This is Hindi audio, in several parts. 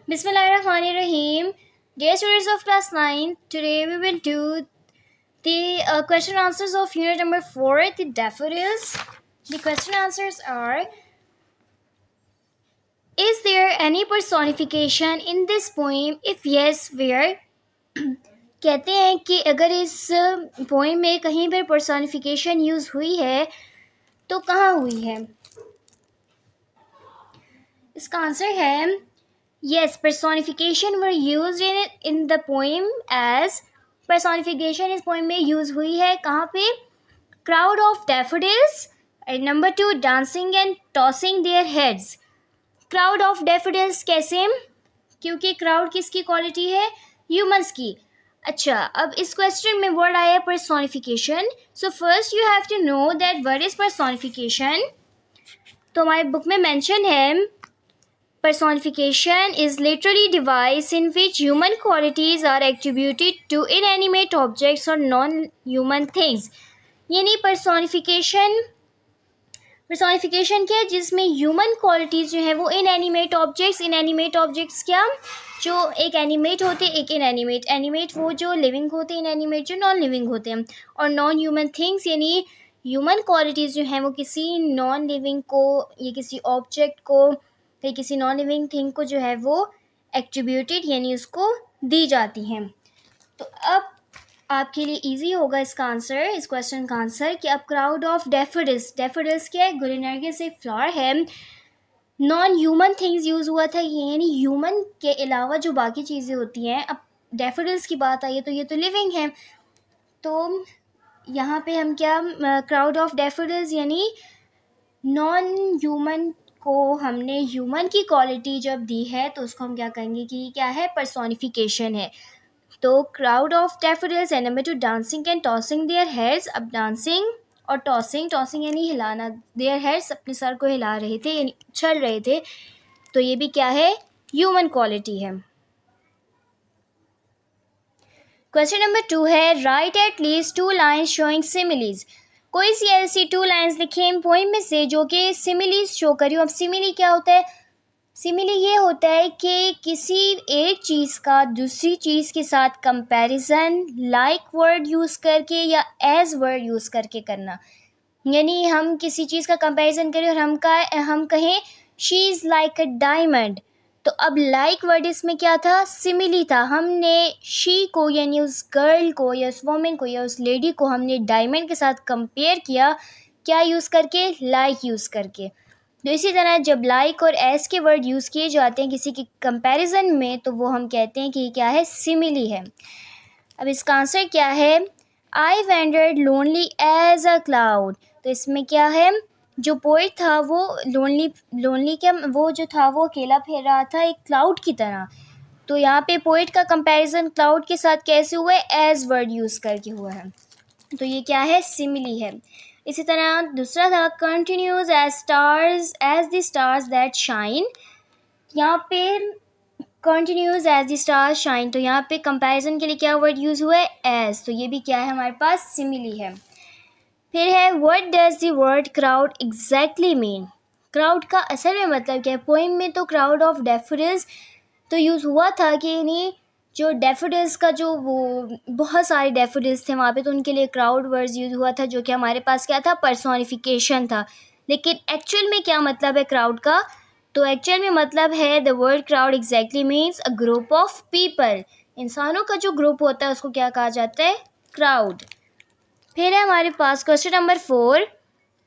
Bismillahirrahmanirrahim. Dear students of class 9, today we will do the question answers of unit number 4, the daffodils. The question answers are: Is there any personification in this poem? If yes, where? कहते हैं कि अगर इस पोइम में कहीं पर पर्सोनिफिकेशन यूज़ हुई है तो कहाँ हुई है? इसका आंसर है yes, personification were used in the poem as personification इस poem में use हुई है कहाँ पे? Crowd of daffodils and number 2 dancing and tossing their heads. Crowd of daffodils कैसे? क्योंकि crowd किसकी quality है? Humans की. अच्छा, अब इस क्वेश्चन में वर्ड आया personification. So first you have to know that what is personification. तो हमारे बुक में मेंशन है personification is literally device in which human qualities are attributed to inanimate objects or non-human things. यानी personification क्या है जिसमें ह्यूमन क्वालिटीज़ जो है वो इनएनिमेट ऑब्जेक्ट्स क्या? जो एक एनिमेट होते एक इनएनिमेट. एनिमेट वो जो लिविंग होते हैं, इनएनिमेट जो नॉन लिविंग होते हैं. और नॉन ह्यूमन थिंग्स यानी ह्यूमन क्वालिटीज़ जो हैं वो किसी नॉन लिविंग को या किसी ऑब्जेक्ट को या किसी नॉन लिविंग थिंग को जो है वो एट्रीब्यूटेड यानी उसको दी जाती हैं. तो अब आपके लिए इजी होगा इसका आंसर, इस क्वेश्चन का आंसर कि अब क्राउड ऑफ डेफोडिल्स क्या है? गुलिनर्गिस एक फ्लावर है. नॉन ह्यूमन थिंग्स यूज़ हुआ था यानी ह्यूमन के अलावा जो बाकी चीज़ें होती हैं. अब डेफोडिल्स की बात आई है तो ये तो लिविंग है. तो यहाँ पे हम क्या क्राउड ऑफ डेफोडिल्स यानी नॉन ह्यूमन को हमने ह्यूमन की क्वालिटी जब दी है तो उसको हम क्या कहेंगे कि क्या है? पर्सोनिफिकेशन है. तो crowd of daffodils and number 2 dancing and tossing their heads. अब डांसिंग और टॉसिंग यानी हिलाना. देयर हेड्स अपने सर को हिला रहे थे यानी उछल रहे थे. तो ये भी क्या है? ह्यूमन क्वालिटी है. क्वेश्चन नंबर 2 है right at least 2 lines showing similes. कोई सी ऐसी 2 लाइन्स लिखें पोइम में से जो कि सिमिलीज शो करी हो. अब सिमिली क्या होता है? सिमिली ये होता है कि किसी एक चीज़ का दूसरी चीज़ के साथ कंपैरिजन लाइक वर्ड यूज़ करके या एज वर्ड यूज़ करके करना. यानी हम किसी चीज़ का कंपैरिजन करें और हम कहें she is like a diamond. तो अब लाइक वर्ड इसमें क्या था? सिमिली था. हमने शी को यानी उस गर्ल को या उस वोमेन को या उस लेडी को हमने डायमंड के साथ कंपेयर किया. क्या यूज़ करके? लाइक यूज़ करके. तो इसी तरह जब लाइक और एस के वर्ड यूज़ किए जाते हैं किसी के कंपैरिजन में तो वो हम कहते हैं कि ये क्या है? सिमिली है. अब इसका आंसर क्या है? I wandered lonely as a cloud. तो इसमें क्या है? जो पोइट था वो लोनली क्या वो जो था वो अकेला फिर रहा था एक क्लाउड की तरह. तो यहाँ पे पोइट का कंपैरिजन क्लाउड के साथ कैसे हुआ है? एज वर्ड यूज़ करके हुआ है. तो ये क्या है? सिमिली है. इसी तरह दूसरा था continues as the stars that shine. यहाँ पे continues as the stars shine. तो यहाँ पे कंपैरिजन के लिए क्या वर्ड यूज़ हुआ है? एज. तो ये भी क्या है? हमारे पास सिमिली है. फिर है what does the word crowd exactly mean. Crowd का असल में मतलब क्या है? पोइम में तो क्राउड ऑफ डेफोडिल्स तो यूज़ हुआ था कि यानी जो डेफोडिल्स का जो वो बहुत सारे डेफोडिल्स थे वहाँ पे तो उनके लिए क्राउड वर्ड्स यूज़ हुआ था जो कि हमारे पास क्या था? पर्सोनिफिकेशन था. लेकिन एक्चुअल में क्या मतलब है क्राउड का? तो एक्चुअल में मतलब है the word crowd exactly means a group of people. इंसानों का जो ग्रुप होता है उसको क्या कहा जाता है? क्राउड. फिर है हमारे पास question number 4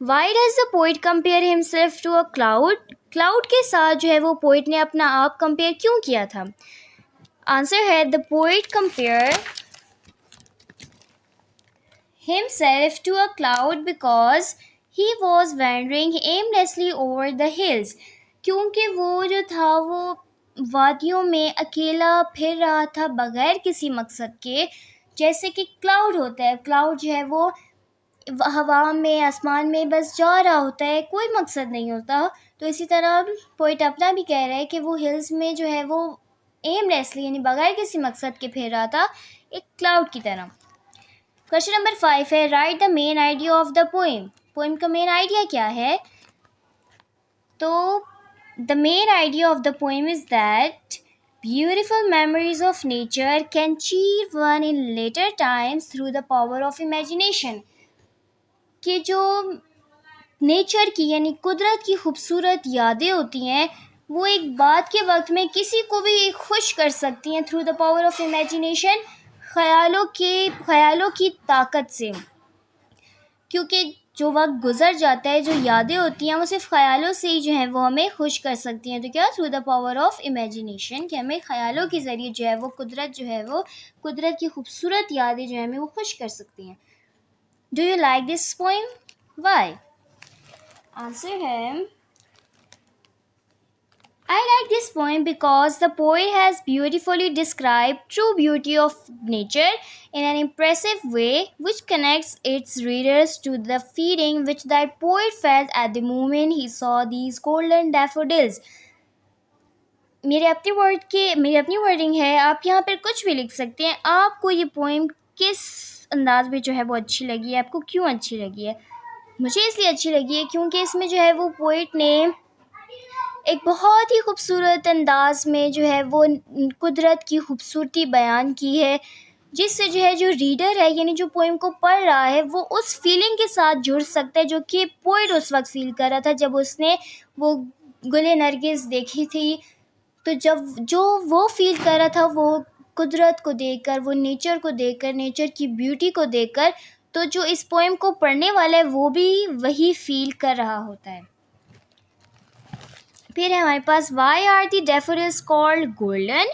why does the poet compare himself to a cloud. Cloud के साथ जो है वो पोइट ने अपना आप कंपेयर क्यों किया था? आंसर है the poet compare himself to a cloud because he was wandering aimlessly over the hills. क्योंकि वो जो था वो वादियों में अकेला फिर रहा था बगैर किसी मकसद के. जैसे कि क्लाउड होता है. क्लाउड जो है वो हवा में आसमान में बस जा रहा होता है, कोई मकसद नहीं होता. तो इसी तरह पोइट अपना भी कह रहा है कि वो हिल्स में जो है वो एमलेसली यानी बगैर किसी मकसद के फिर रहा था एक क्लाउड की तरह. क्वेश्चन नंबर 5 है right the main idea of the poem. Poem का मेन आइडिया क्या है? तो the main idea of the poem is that Beautiful memories of nature can cheer one in later times through the power of imagination. कि जो नेचर की यानी कुदरत की खूबसूरत यादें होती हैं वो एक बात के वक्त में किसी को भी खुश कर सकती हैं through the power of imagination, ख्यालों की ताकत से। क्योंकि जो वक्त गुजर जाता है, जो यादें होती हैं वो सिर्फ ख्यालों से ही जो है वो हमें खुश कर सकती हैं। तो क्या, through the power of imagination, कि हमें ख्यालों के ज़रिए जो है वो कुदरत की खूबसूरत यादें जो है हमें वो खुश कर सकती हैं। Do you like this poem? Why? Answer है, I like this poem because the poet has beautifully described true beauty of nature in an impressive way, which connects its readers to the feeling which that poet felt at the moment he saw these golden daffodils. मेरी अपनी वर्डिंग है, आप यहाँ पर कुछ भी लिख सकते हैं। आपको ये पोएम किस अंदाज में जो है वो अच्छी लगी है, आपको क्यों अच्छी लगी है? मुझे इसलिए अच्छी लगी है क्योंकि इसमें जो है वो पोएट ने एक बहुत ही खूबसूरत अंदाज में जो है वो कुदरत की खूबसूरती बयान की है, जिससे जो है जो रीडर है यानी जो पोएम को पढ़ रहा है वो उस फीलिंग के साथ जुड़ सकता है जो कि पोएट उस वक्त फील कर रहा था जब उसने वो गुले नरगिस देखी थी। तो जब जो वो फील कर रहा था वो कुदरत को देखकर, वो नेचर को देखकर, नेचर की ब्यूटी को देखकर, तो जो इस पोएम को पढ़ने वाला है वो भी वही फील कर रहा होता है। फिर है हमारे पास why are the daffodils called golden?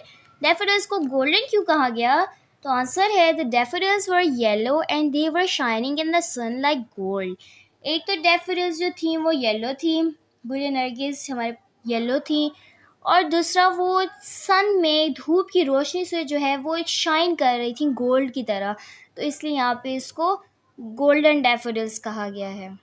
Daffodils को गोल्डन क्यों कहा गया? तो आंसर है, the daffodils were yellow and they were shining in the sun like gold. एक तो डैफोडिल्स जो थी वो येलो थी, गुल नरगिस हमारे येलो थी, और दूसरा वो सन में धूप की रोशनी से जो है वो एक शाइन कर रही थी गोल्ड की तरह, तो इसलिए यहाँ पे इसको गोल्डन डैफोडिल्स कहा गया है।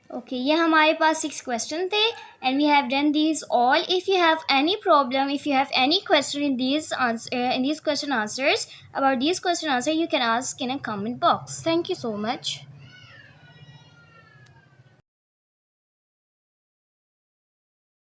ओके, ये हमारे पास 6 क्वेश्चन थे and we have done these all. If you have any problem, if you have any question in these question answers, about these question answer, you can ask in a comment box. Thank you so much.